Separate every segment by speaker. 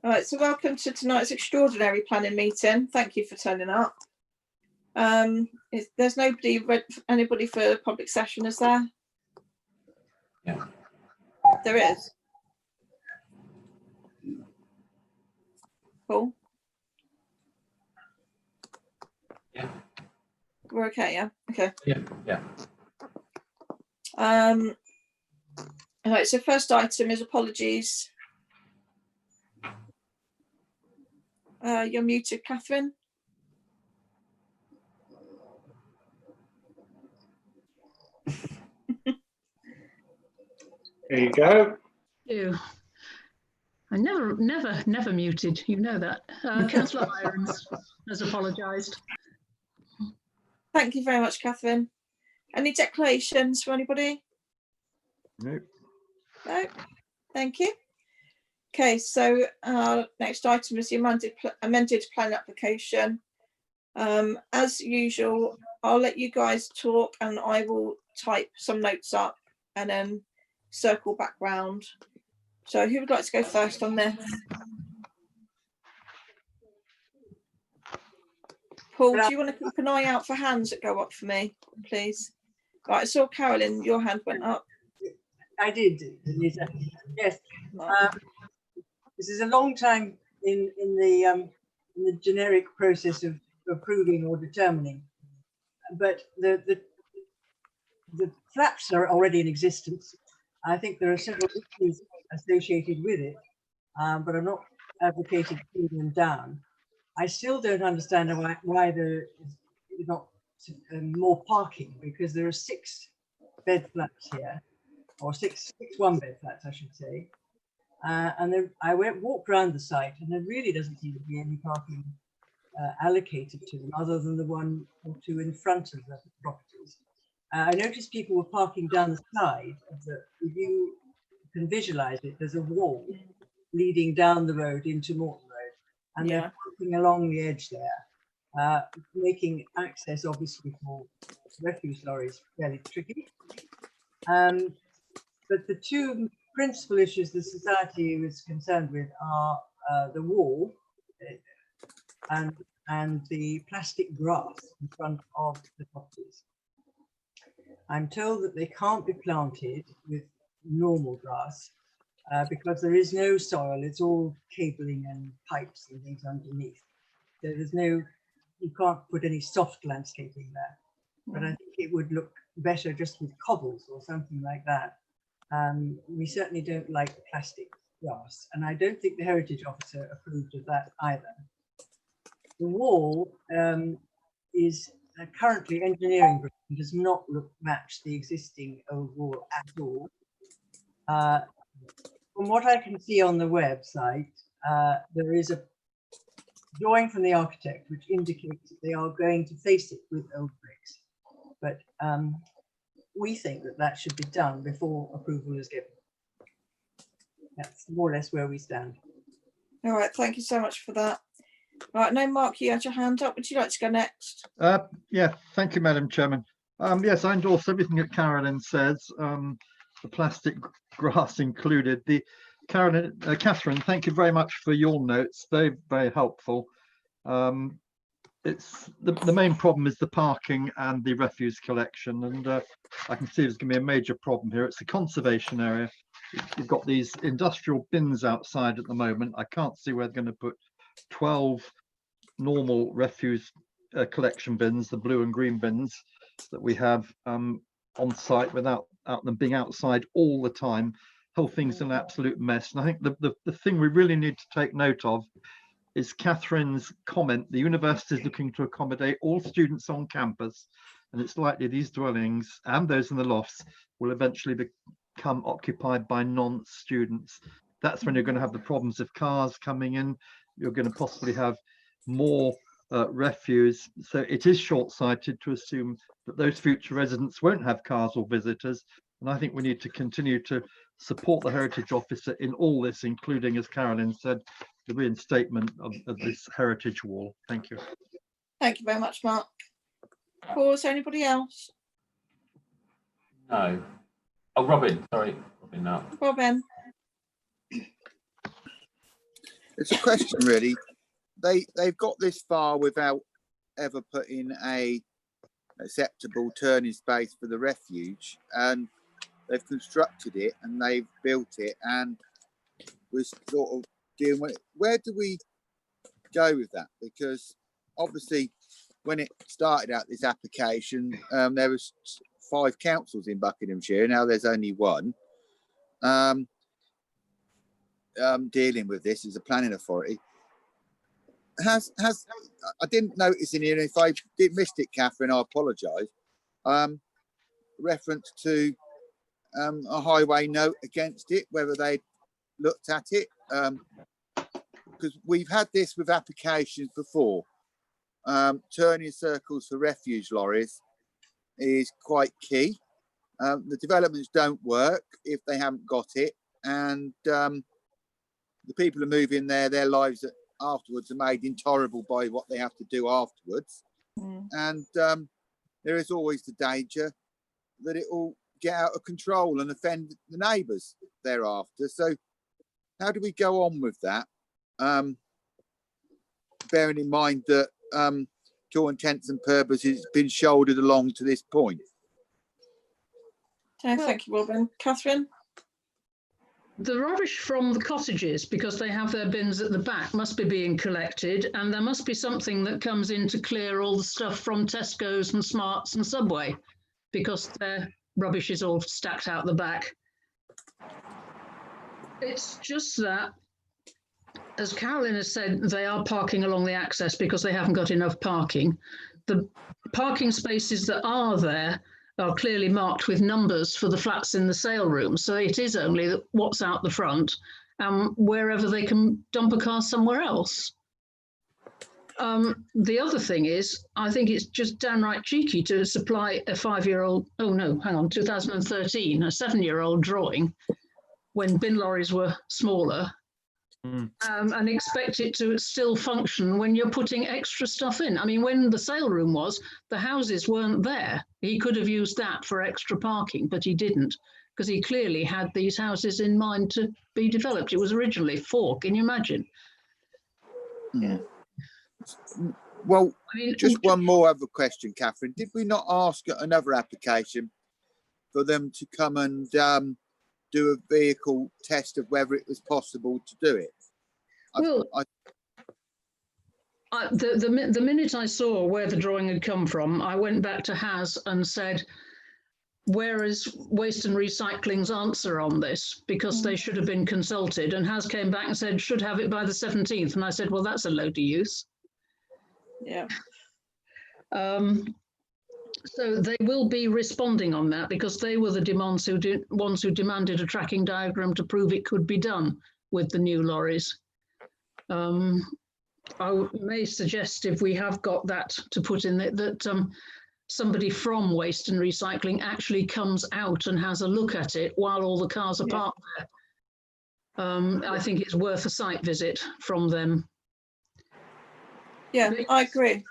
Speaker 1: All right, so welcome to tonight's extraordinary planning meeting. Thank you for turning up. There's anybody for public session, is there?
Speaker 2: Yeah.
Speaker 1: There is. Cool.
Speaker 2: Yeah.
Speaker 1: We're okay, yeah? Okay.
Speaker 2: Yeah.
Speaker 1: All right, so first item is apologies. You're muted, Catherine.
Speaker 3: There you go.
Speaker 4: I never muted. You know that. Councillor Irons has apologised.
Speaker 1: Thank you very much, Catherine. Any declarations for anybody?
Speaker 3: No.
Speaker 1: No. Thank you. Okay, so next item is the amended plan application. As usual, I'll let you guys talk and I will type some notes up and then circle back round. So who would like to go first on this? Paul, do you want to keep an eye out for hands that go up for me, please? Right, I saw Carolyn, your hand went up.
Speaker 5: I did, Lisa. Yes. This is a long time in the generic process of approving or determining, but the flaps are already in existence. I think there are several issues associated with it, but I'm not advocating putting them down. I still don't understand why there is not more parking, because there are 6 bed flats here, or six one-bed flats, I should say. And then I walked around the site, and there really doesn't seem to be any parking allocated to them, other than the 1 or 2 in front of the properties. I noticed people were parking down the side of the. If you can visualize it, there's a wall leading down the road into Morton Road, and they're parking along the edge there, making access obviously for refuse lorries fairly tricky. But the 2 principal issues the society was concerned with are the wall and the plastic grass in front of the properties. I'm told that they can't be planted with normal grass because there is no soil, it's all cabling and pipes and things underneath. So there's no, you can't put any soft landscaping there. But I think it would look better just with cobbles or something like that. We certainly don't like plastic grass, and I don't think the Heritage Officer approved of that either. The wall is currently engineering does not match the existing old wall at all. From what I can see on the website, there is a drawing from the architect which indicates that they are going to face it with old bricks, but we think that that should be done before approval is given. That's more or less where we stand.
Speaker 1: All right, thank you so much for that. Right, now Mark, you had your hand up. Would you like to go next?
Speaker 6: Yeah, thank you, Madam Chairman. Yes, I endorse everything that Carolyn says, the plastic grass included. Catherine, thank you very much for your notes. They're very helpful. It's the main problem is the parking and the refuse collection, and I can see there's going to be a major problem here. It's a conservation area. You've got these industrial bins outside at the moment. I can't see where they're going to put 12 normal refuse collection bins, the blue and green bins that we have on site, without them being outside all the time. Whole thing's an absolute mess. And I think the thing we really need to take note of is Catherine's comment. The university is looking to accommodate all students on campus, and it's likely these dwellings and those in the lofts will eventually become occupied by non-students. That's when you're going to have the problems of cars coming in. You're going to possibly have more refuse. So it is short-sighted to assume that those future residents won't have cars or visitors. And I think we need to continue to support the Heritage Officer in all this, including, as Carolyn said, the reinstatement of this heritage wall. Thank you.
Speaker 1: Thank you very much, Mark. Paul, is there anybody else?
Speaker 2: No. Oh, Robin, sorry. Robin, no.
Speaker 1: Robin.
Speaker 7: It's a question really. They've got this far without ever putting a acceptable turning space for the refuge, and they've constructed it and they've built it, and we're sort of dealing with it. Where do we go with that? Because obviously when it started out, this application, there was 5 councils in Buckinghamshire. Now there's only one dealing with this as a planning authority. I didn't notice in here, and if I did missed it, Catherine, I apologise. Reference to a highway note against it, whether they looked at it, because we've had this with applications before. Turning circles for refuge lorries is quite key. The developments don't work if they haven't got it, and the people who move in there, their lives afterwards are made intolerable by what they have to do afterwards. And there is always the danger that it will get out of control and offend the neighbours thereafter. So how do we go on with that, bearing in mind that to all intents and purposes it's been shouldered along to this point?
Speaker 1: Okay, thank you, Robin. Catherine?
Speaker 4: The rubbish from the cottages, because they have their bins at the back, must be being collected, and there must be something that comes in to clear all the stuff from Tesco's and Smarts and Subway, because their rubbish is all stacked out the back. It's just that, as Carolyn has said, they are parking along the access because they haven't got enough parking. The parking spaces that are there are clearly marked with numbers for the flats in the sale room. So it is only what's out the front, wherever they can dump a car somewhere else. The other thing is, I think it's just downright cheeky to supply a 5-year-old, 2013, a 7-year-old drawing when bin lorries were smaller, and expect it to still function when you're putting extra stuff in. I mean, when the sale room was, the houses weren't there. He could have used that for extra parking, but he didn't, because he clearly had these houses in mind to be developed. It was originally 4, can you imagine?
Speaker 7: Yeah. Well, I mean, just one more other question, Catherine. Did we not ask another application for them to come and do a vehicle test of whether it was possible to do it?
Speaker 4: The minute I saw where the drawing had come from, I went back to Has and said, where is Waste and Recycling's answer on this? Because they should have been consulted. And Has came back and said, should have it by the 17th. And I said, well, that's a load of use.
Speaker 1: Yeah.
Speaker 4: So they will be responding on that, because they were the ones who demanded a tracking diagram to prove it could be done with the new lorries. I may suggest, if we have got that to put in it, that somebody from Waste and Recycling actually comes out and has a look at it while all the cars are parked there. I think it's worth a site visit from them.
Speaker 1: Yeah, I agree.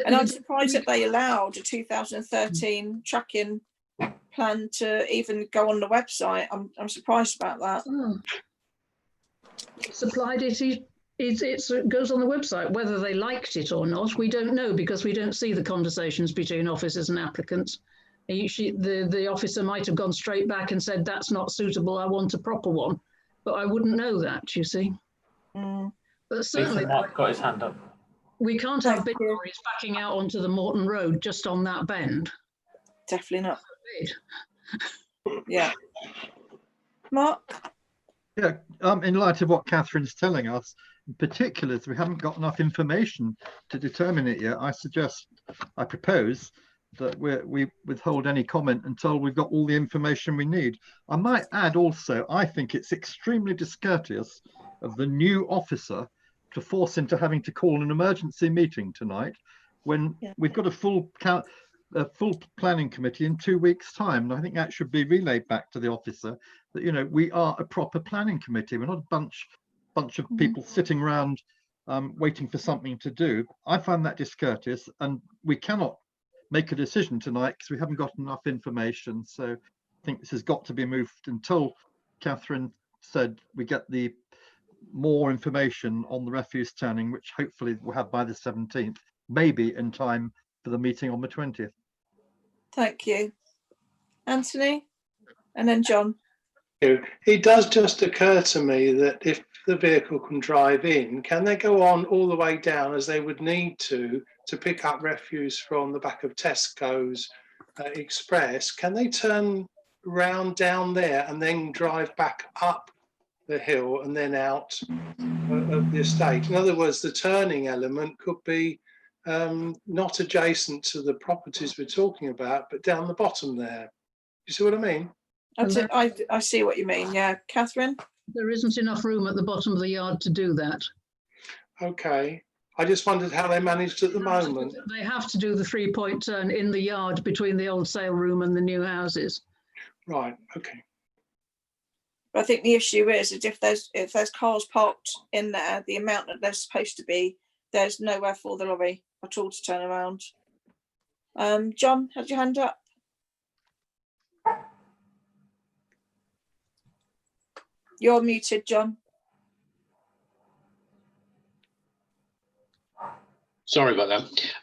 Speaker 1: And I'm surprised that they allowed a 2013 tracking plan to even go on the website. I'm surprised about that.
Speaker 4: Supplied it. It goes on the website. Whether they liked it or not, we don't know, because we don't see the conversations between officers and applicants. The officer might have gone straight back and said, that's not suitable, I want a proper one. But I wouldn't know that, you see. But certainly,
Speaker 2: Mark got his hand up.
Speaker 4: We can't have big lorries backing out onto the Morton Road just on that bend.
Speaker 1: Definitely not. Yeah. Mark?
Speaker 6: Yeah, in light of what Catherine's telling us, in particular, we haven't got enough information to determine it yet. I propose that we withhold any comment until we've got all the information we need. I might add also, I think it's extremely discourteous of the new officer to force into having to call an emergency meeting tonight when we've got a full planning committee in 2 weeks' time. And I think that should be relayed back to the officer that, you know, we are a proper planning committee. We're not a bunch of people sitting around waiting for something to do. I find that discourteous, and we cannot make a decision tonight because we haven't got enough information. So I think this has got to be moved until Catherine said we get the more information on the refuse turning, which hopefully we'll have by the 17th, maybe in time for the meeting on the 20th.
Speaker 1: Thank you. Anthony? And then John.
Speaker 8: It does just occur to me that if the vehicle can drive in, can they go on all the way down as they would need to pick up refuse from the back of Tesco's Express? Can they turn round down there and then drive back up the hill and then out of the estate? In other words, the turning element could be not adjacent to the properties we're talking about, but down the bottom there. You see what I mean?
Speaker 1: I see what you mean. Yeah, Catherine?
Speaker 4: There isn't enough room at the bottom of the yard to do that.
Speaker 8: Okay. I just wondered how they managed at the moment.
Speaker 4: They have to do the 3-point turn in the yard between the old sale room and the new houses.
Speaker 8: Right. Okay.
Speaker 1: I think the issue is if there's cars parked in there, the amount that they're supposed to be, there's nowhere for the lorry at all to turn around. John, had your hand up? You're muted, John.
Speaker 2: Sorry about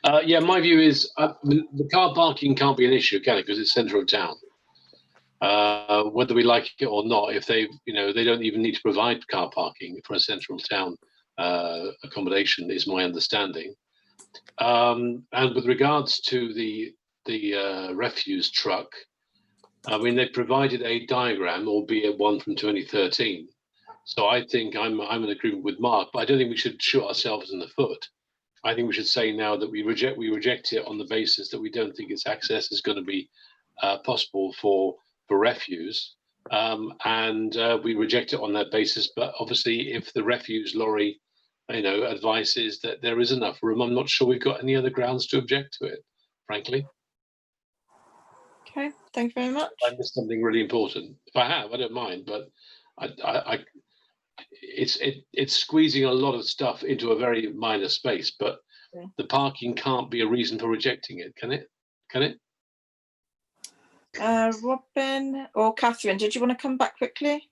Speaker 2: that. Yeah, my view is the car parking can't be an issue, can it? Because it's central town. Whether we like it or not, if they don't even need to provide car parking for a central town accommodation, is my understanding. And with regards to the refuse truck, I mean, they provided a diagram, albeit one from 2013. So I think I'm in agreement with Mark, but I don't think we should shoot ourselves in the foot. I think we should say now that we reject it on the basis that we don't think its access is going to be possible for refuse, and we reject it on that basis. But obviously, if the refuse lorry, advises that there is enough room, I'm not sure we've got any other grounds to object to it, frankly.
Speaker 1: Okay, thank you very much.
Speaker 2: I missed something really important. If I have, I don't mind, but it's squeezing a lot of stuff into a very minor space. But
Speaker 1: yeah.
Speaker 2: The parking can't be a reason for rejecting it, can it? Can it?
Speaker 1: Robin or Catherine, did you want to come back quickly?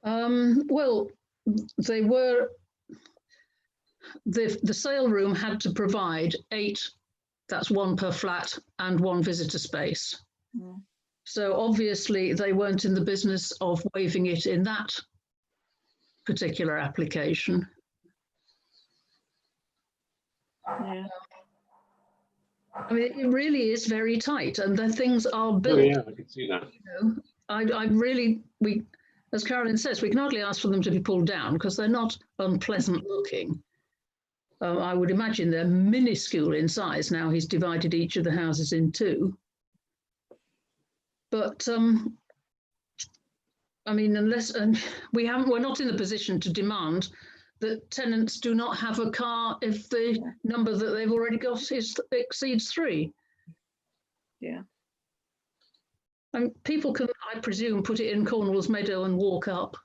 Speaker 4: Well, they were the sale room had to provide 8. That's 1 per flat and 1 visitor space.
Speaker 1: Mm.
Speaker 4: So obviously they weren't in the business of waiving it in that particular application.
Speaker 1: Yeah.
Speaker 4: I mean, it really is very tight, and the things are built.
Speaker 2: Oh yeah, I can see that.
Speaker 4: As Carolyn says, we can hardly ask for them to be pulled down because they're not unpleasant looking. I would imagine they're minuscule in size. Now he's divided each of the houses in 2. But I mean, unless we're not in the position to demand that tenants do not have a car if the number that they've already got exceeds 3.
Speaker 1: Yeah.
Speaker 4: And people can, I presume, put it in Cornwall's Meadow and walk up.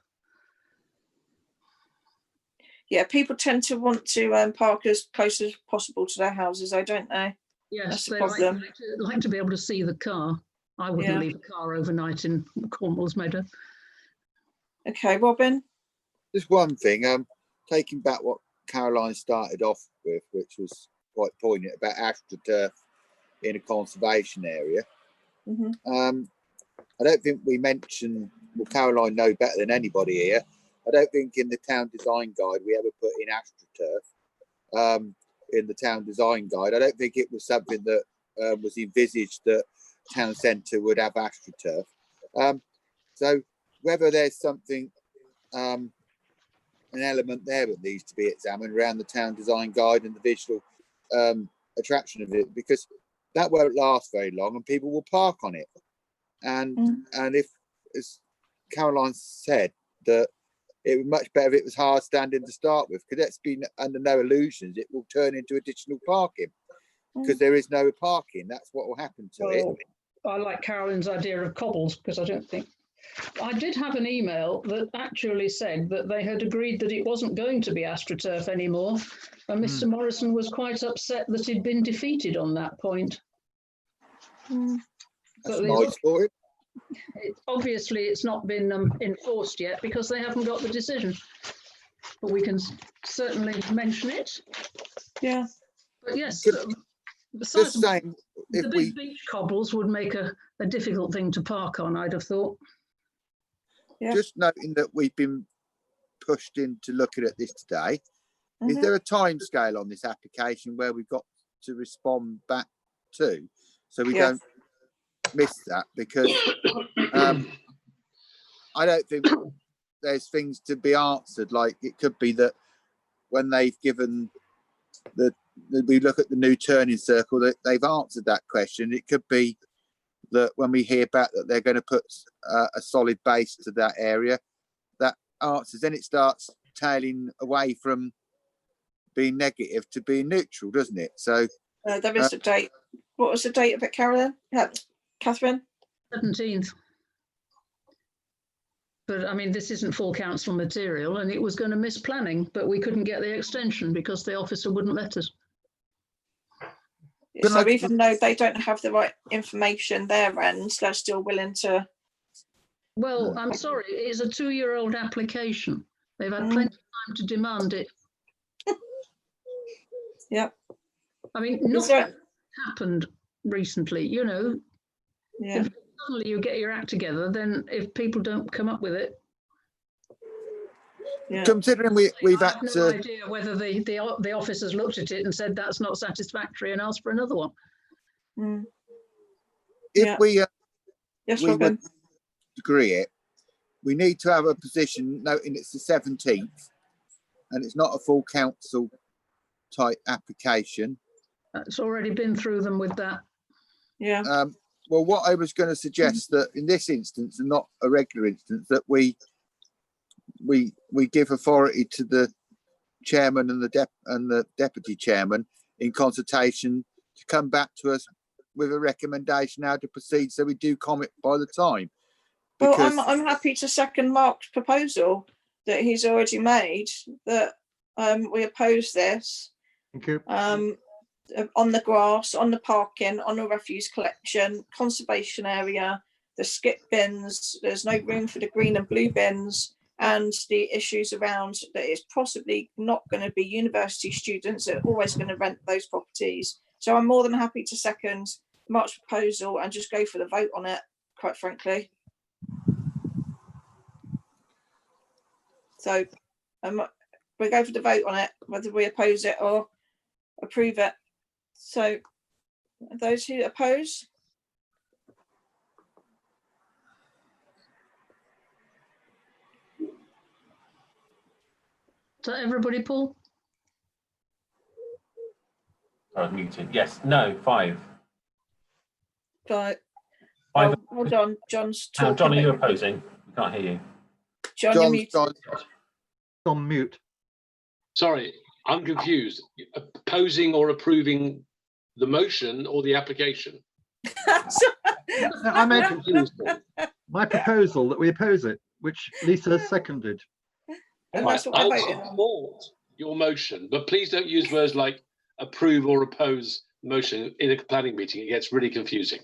Speaker 1: Yeah, people tend to want to park as close as possible to their houses, don't they?
Speaker 4: Yes,
Speaker 1: that's the
Speaker 4: they
Speaker 1: problem.
Speaker 4: like to be able to see the car. I wouldn't leave a car overnight in Cornwall's Meadow.
Speaker 1: Okay, Robin.
Speaker 7: Just one thing, taking back what Caroline started off with, which was quite poignant about AstroTurf in a conservation area.
Speaker 1: Mm-hmm.
Speaker 7: I don't think we mentioned, well, Caroline knows better than anybody here. I don't think in the town design guide we ever put in AstroTurf in the town design guide. I don't think it was something that was envisaged that town centre would have AstroTurf. So whether there's something, an element there that needs to be examined around the town design guide and the visual attraction of it, because that won't last very long and people will park on it. And if, as Caroline said, that it would be much better if it was hard standing to start with, because let's be under no illusions, it will turn into additional parking because there is no parking. That's what will happen to it.
Speaker 4: I like Carolyn's idea of cobbles, because I did have an email that actually said that they had agreed that it wasn't going to be AstroTurf anymore, and Mr. Morrison was quite upset that he'd been defeated on that point.
Speaker 7: That's nice for it.
Speaker 4: Obviously, it's not been enforced yet because they haven't got the decision. but we can certainly mention it.
Speaker 1: Yeah.
Speaker 4: But yes,
Speaker 7: Just
Speaker 4: besides
Speaker 7: saying,
Speaker 4: the
Speaker 7: if
Speaker 4: big
Speaker 7: we
Speaker 4: beach cobbles would make a difficult thing to park on, I'd have thought.
Speaker 1: Yeah.
Speaker 7: just noting that we've been pushed into looking at this today. Is
Speaker 1: Mhm.
Speaker 7: there a time scale on this application where we've got to respond back to, so we
Speaker 1: Yeah.
Speaker 7: don't miss that? Because I don't think there's things to be answered. Like it could be that when they've given we look at the new turning circle, that they've answered that question. It could be that when we hear back that they're going to put a solid base to that area, that answers, then it starts tailing away from being negative to being neutral, doesn't it? So
Speaker 1: There is a date. What was the date of it, Carolyn? Catherine?
Speaker 4: 17th. But I mean, this isn't full council material, and it was going to miss planning, but we couldn't get the extension because the officer wouldn't let us.
Speaker 7: But
Speaker 1: So
Speaker 7: like-
Speaker 1: even though they don't have the right information their end, they're still willing to.
Speaker 4: Well, I'm sorry, it's a 2-year-old application. They've had
Speaker 1: Mm.
Speaker 4: plenty of time to demand it.
Speaker 1: Yeah.
Speaker 4: I mean,
Speaker 1: Is
Speaker 4: nothing
Speaker 1: there,
Speaker 4: happened recently, you know.
Speaker 1: yeah.
Speaker 4: If suddenly you get your act together, then if people don't come up with it,
Speaker 1: Yeah.
Speaker 7: considering we've
Speaker 4: I
Speaker 7: had
Speaker 4: have no
Speaker 7: to,
Speaker 4: idea whether the officers looked at it and said that's not satisfactory and asked for another one.
Speaker 1: Mm.
Speaker 7: if
Speaker 1: Yeah.
Speaker 7: we
Speaker 1: Yes,
Speaker 7: we would
Speaker 1: Robin.
Speaker 7: agree it, we need to have a position noting it's the 17th and it's not a full council type application.
Speaker 4: It's already been through them with that.
Speaker 1: Yeah.
Speaker 7: Well, what I was going to suggest that in this instance and not a regular instance, that we give authority to the chairman and the deputy chairman in consultation to come back to us with a recommendation how to proceed, so we do comment by the time.
Speaker 1: Well,
Speaker 7: Because
Speaker 1: I'm happy to second Mark's proposal that he's already made, that we oppose this
Speaker 6: Thank you.
Speaker 1: on the grass, on the parking, on the refuse collection, conservation area, the skip bins, there's no room for the green and blue bins, and the issues around that it's possibly not going to be university students that are always going to rent those properties. So I'm more than happy to second Mark's proposal and just go for the vote on it, quite frankly. So we go for the vote on it, whether we oppose it or approve it. So those who oppose?
Speaker 4: Is that everybody, Paul?
Speaker 9: I was muted. Yes, no, 5.
Speaker 1: Right.
Speaker 9: Five.
Speaker 1: Oh, hold on, John's talking.
Speaker 9: John, are you opposing? We can't hear you.
Speaker 1: John, you're muted.
Speaker 6: On mute.
Speaker 2: Sorry, I'm confused. Opposing or approving the motion or the application?
Speaker 6: I made
Speaker 2: Confused.
Speaker 6: my proposal that we oppose it, which Lisa seconded.
Speaker 1: And
Speaker 2: Right,
Speaker 1: that's what
Speaker 2: I'll
Speaker 1: we're voting on.
Speaker 2: support your motion, but please don't use words like approve or oppose motion in a planning meeting. It gets really confusing.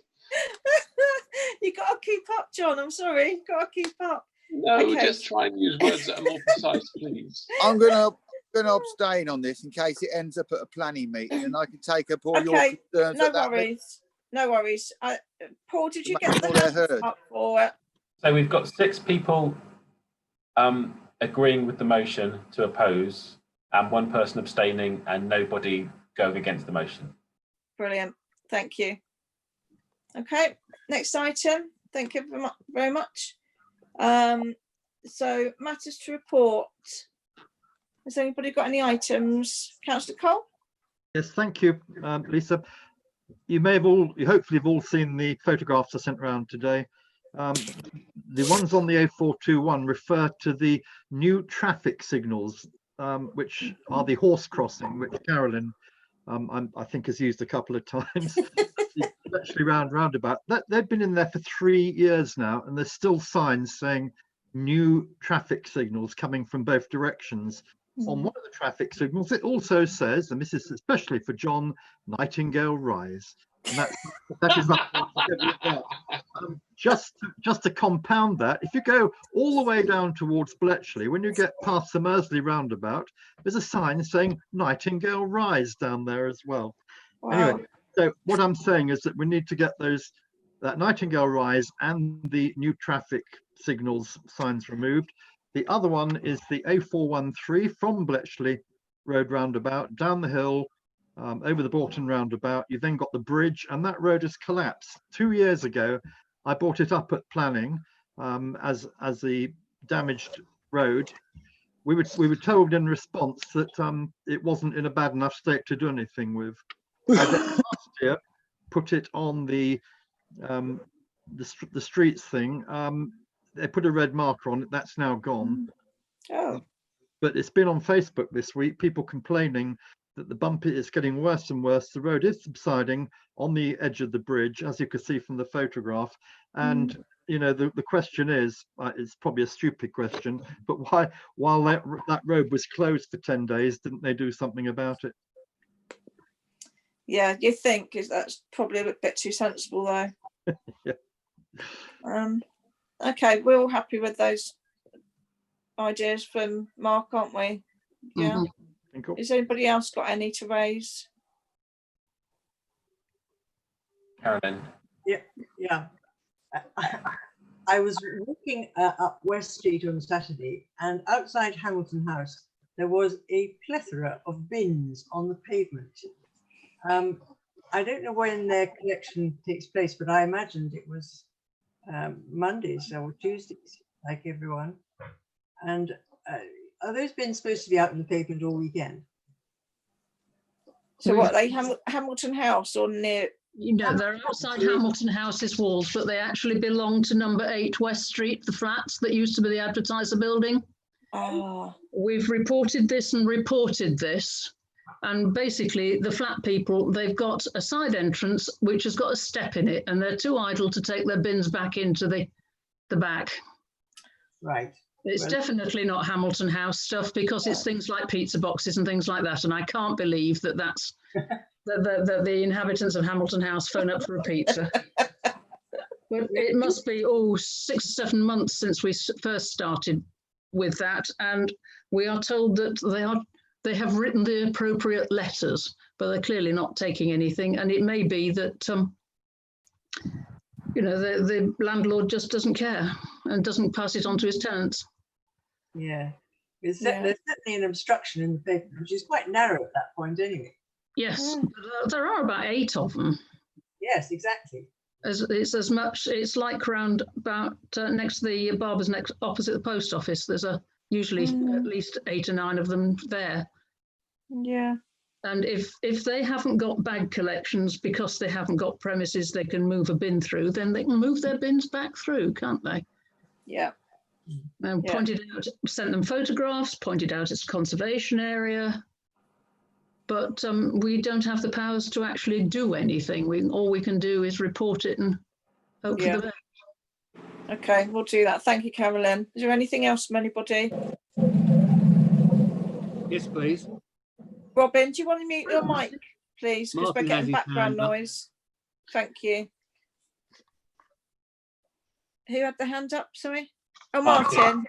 Speaker 1: You got to keep up, John. I'm sorry. You got to keep up.
Speaker 2: No,
Speaker 1: Okay.
Speaker 2: just try and use words that are more precise, please.
Speaker 7: I'm gonna abstain on this in case it ends up at a planning meeting, and I can take up all your
Speaker 1: Okay,
Speaker 7: concerns
Speaker 1: no
Speaker 7: at that meeting.
Speaker 1: worries. No worries. Paul, did you
Speaker 7: Make
Speaker 1: get the
Speaker 7: sure they're
Speaker 1: hand
Speaker 7: heard.
Speaker 1: up for it?
Speaker 9: So we've got 6 people agreeing with the motion to oppose, and 1 person abstaining, and nobody going against the motion.
Speaker 1: Brilliant. Thank you. Okay, next item. Thank you very much. So matters to report. Has anybody got any items? Councillor Cole?
Speaker 6: Yes, thank you, Lisa. You hopefully have all seen the photographs I sent around today. The ones on the 0421 refer to the new traffic signals, which are the horse crossing, which Carolyn, I think, has used a couple of times. Actually, roundabout. They've been in there for 3 years now, and there's still signs saying new traffic signals coming from both directions. on one of the traffic signals, it also says, and this is especially for John, Nightingale Rise. And that is not just to compound that. If you go all the way down towards Bletchley, when you get past the Mersey roundabout, there's a sign saying Nightingale Rise down there as well.
Speaker 1: Wow.
Speaker 6: Anyway, so what I'm saying is that we need to get that Nightingale Rise and the new traffic signals signs removed. The other one is the A413 from Bletchley Road roundabout down the hill, over the Bolton roundabout. You then got the bridge, and that road has collapsed. 2 years ago, I brought it up at planning as the damaged road. We were told in response that it wasn't in a bad enough state to do anything with. Last year, put it on the streets thing. They put a red marker on it. That's now gone.
Speaker 1: Oh.
Speaker 6: But it's been on Facebook this week. People complaining that the bump is getting worse and worse. The road is subsiding on the edge of the bridge, as you can see from the photograph. And you know, the question is, it's probably a stupid question, but why, while that road was closed for 10 days, didn't they do something about it?
Speaker 1: Yeah, you think that's probably a bit too sensible though.
Speaker 6: Yeah.
Speaker 1: Okay, we're all happy with those ideas from Mark, aren't we? Yeah. Has anybody else got any to raise?
Speaker 9: Carolyn.
Speaker 5: Yeah. I was walking up West Street on Saturday, and outside Hamilton House, there was a plethora of bins on the pavement. I don't know when their collection takes place, but I imagined it was Mondays or Tuesdays, like everyone. And are those bins supposed to be out in the pavement all weekend?
Speaker 1: So what, are they Hamilton House or near?
Speaker 4: You know, they're outside Hamilton House's walls, but they actually belong to number 8 West Street, the flats that used to be the advertiser building.
Speaker 1: Oh.
Speaker 4: We've reported this and reported this. And basically the flat people, they've got a side entrance which has got a step in it, and they're too idle to take their bins back into the back.
Speaker 5: Right.
Speaker 4: It's definitely not Hamilton House stuff, because it's things like pizza boxes and things like that. And I can't believe that that's that the inhabitants of Hamilton House phone up for a pizza. But it must be 6 or 7 months since we first started with that, and we are told that they have written the appropriate letters, but they're clearly not taking anything. And it may be that you know, the landlord just doesn't care and doesn't pass it on to his tenants.
Speaker 5: Yeah, there's certainly an obstruction in the pavement, which is quite narrow at that point anyway.
Speaker 4: Yes, there are about 8 of them.
Speaker 5: Yes, exactly.
Speaker 4: It's as much, it's like round about next to the barber's next opposite the post office. There's usually at least 8 or 9 of them there.
Speaker 1: Yeah.
Speaker 4: And if they haven't got bag collections because they haven't got premises they can move a bin through, then they can move their bins back through, can't they?
Speaker 1: Yeah.
Speaker 4: And pointed out, sent them photographs, pointed out it's a conservation area, but we don't have the powers to actually do anything. All we can do is report it and hope for the best.
Speaker 1: Okay, we'll do that. Thank you, Carolyn. Is there anything else from anybody?
Speaker 10: Yes, please.
Speaker 1: Robin, do you want to mute your mic, please? Because we're getting background noise. Thank you. Who had the hand up? Sorry. Oh, Martin.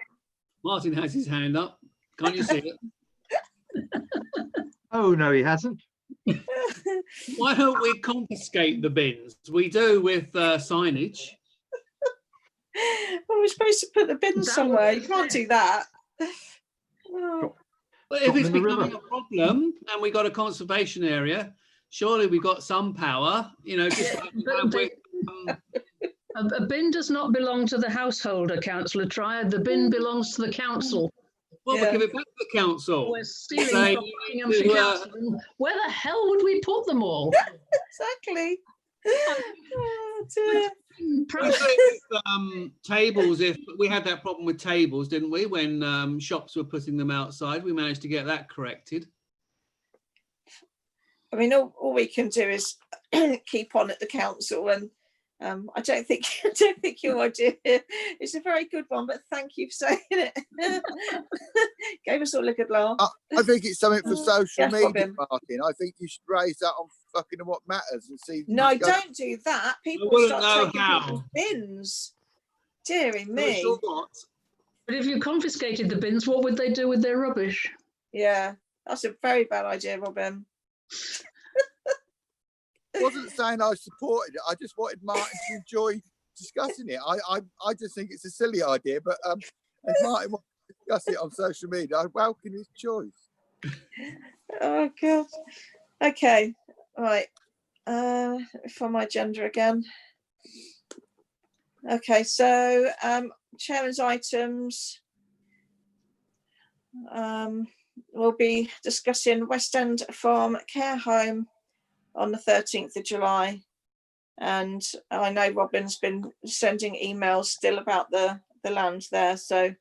Speaker 10: Martin has his hand up. Can't you see it?
Speaker 6: Oh, no, he hasn't.
Speaker 10: Why don't we confiscate the bins? We do with signage.
Speaker 1: Well, we're supposed to put the bins somewhere. You can't do that. Oh.
Speaker 10: But if it's becoming a problem and we got a conservation area, surely we've got some power, you know.
Speaker 4: A bin does not belong to the householder, Councillor Triad. The bin belongs to the council.
Speaker 10: Well, we give it back to the council.
Speaker 4: We're stealing from Buckinghamshire Council. Where the hell would we put them all?
Speaker 1: Exactly.
Speaker 10: Tables, if we had that problem with tables, didn't we, when shops were putting them outside? We managed to get that corrected.
Speaker 1: I mean, all we can do is keep on at the council and I don't think your idea is a very good one, but thank you for saying it. Gave us all a good laugh.
Speaker 7: I think it's something for social
Speaker 1: Yes,
Speaker 7: media,
Speaker 1: Robin.
Speaker 7: Martin. I think you should raise that on fucking What Matters and see.
Speaker 1: No, don't do that. People
Speaker 10: wouldn't
Speaker 1: start
Speaker 10: know
Speaker 1: taking
Speaker 10: how.
Speaker 1: people's bins. Dearie
Speaker 10: Not
Speaker 1: me.
Speaker 10: sure what.
Speaker 4: But if you confiscated the bins, what would they do with their rubbish?
Speaker 1: Yeah, that's a very bad idea, Robin.
Speaker 7: I wasn't saying I supported it. I just wanted Martin to enjoy discussing it. I just think it's a silly idea, but if Martin wants to discuss it on social media, I welcome his choice.
Speaker 1: Oh God. Okay. Right. For my agenda again. Okay. So chairman's items. We'll be discussing West End Farm Care Home on the 13th of July. And I know Robin's been sending emails still about the land there. So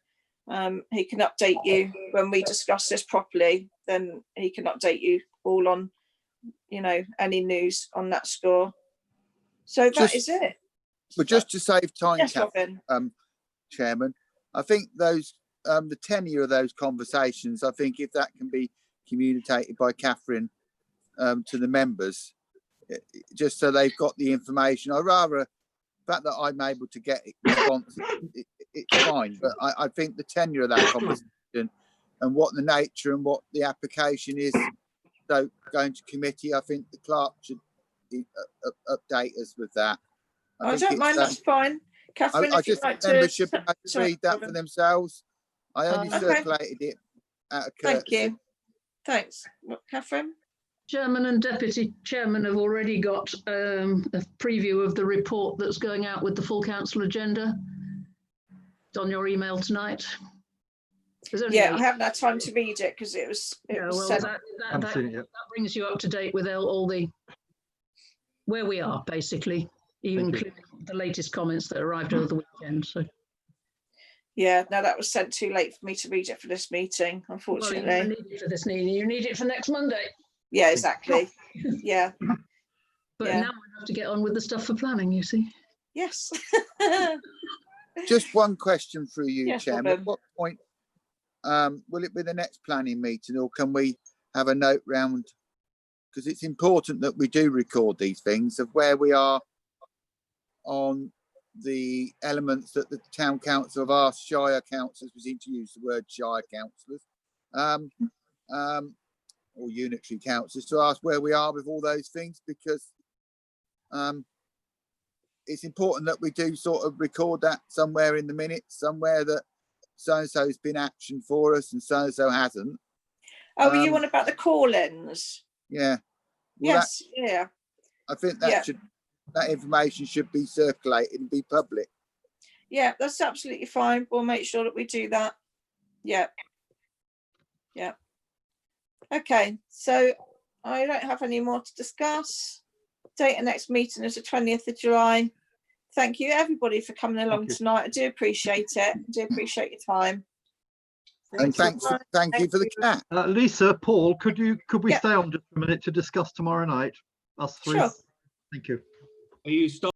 Speaker 1: he can update you when we discuss this properly. Then he can update you all on, you know, any news on that score. So that is it.
Speaker 7: But just to save time,
Speaker 1: Yes, Robin.
Speaker 7: Chairman, I think those the tenure of those conversations, I think if that can be communicated by Catherine to the members, just so they've got the information. I rather the fact that I'm able to get responses, it's fine. But I think the tenure of that conversation and what the nature and what the application is, so going to committee, I think the clerk should update us with that.
Speaker 1: I don't mind, that's fine. Catherine,
Speaker 7: I
Speaker 1: if you'd
Speaker 7: just
Speaker 1: like
Speaker 7: think members should
Speaker 1: to...
Speaker 7: be able to read that for themselves. I only circulated it out of courtesy.
Speaker 1: Thank you. Thanks. What, Catherine?
Speaker 4: Chairman and Deputy Chairman have already got a preview of the report that's going out with the full council agenda. It's on your email tonight.
Speaker 1: Yeah, I haven't had time to read it because it was sent.
Speaker 4: That brings you up to date with all the where we are, basically, even including the latest comments that arrived over the weekend. So
Speaker 1: yeah, no, that was sent too late for me to read it for this meeting, unfortunately.
Speaker 4: Well, you don't need it for this meeting. You need it for next Monday.
Speaker 1: Yeah, exactly. Yeah.
Speaker 4: But now I have to get on with the stuff for planning, you see.
Speaker 1: Yes.
Speaker 7: Just one question for you,
Speaker 1: yes,
Speaker 7: Chairman.
Speaker 1: Robin.
Speaker 7: At what point will it be the next planning meeting, or can we have a note round? Because it's important that we do record these things of where we are on the elements that the town council have asked shire councillors, we seem to use the word shire councillors, or unitary councillors, to ask where we are with all those things, because it's important that we do sort of record that somewhere in the minutes, somewhere that so-and-so has been action for us and so-and-so hasn't.
Speaker 1: Oh, you want about the call-ins?
Speaker 7: Yeah. Well,
Speaker 1: yes, yeah.
Speaker 7: I think that that information should be circulated and be public.
Speaker 1: Yeah, that's absolutely fine. We'll make sure that we do that. Yeah. Yeah. Okay, so I don't have any more to discuss. Date of next meeting is the 20th of July. Thank you, everybody, for coming along tonight. I do appreciate it. I do appreciate your time.
Speaker 7: And thank you for the cat.
Speaker 6: Lisa, Paul, could we stay on just a minute to discuss tomorrow night? Us three.
Speaker 1: Sure.
Speaker 6: Thank you.
Speaker 10: Are you stopping?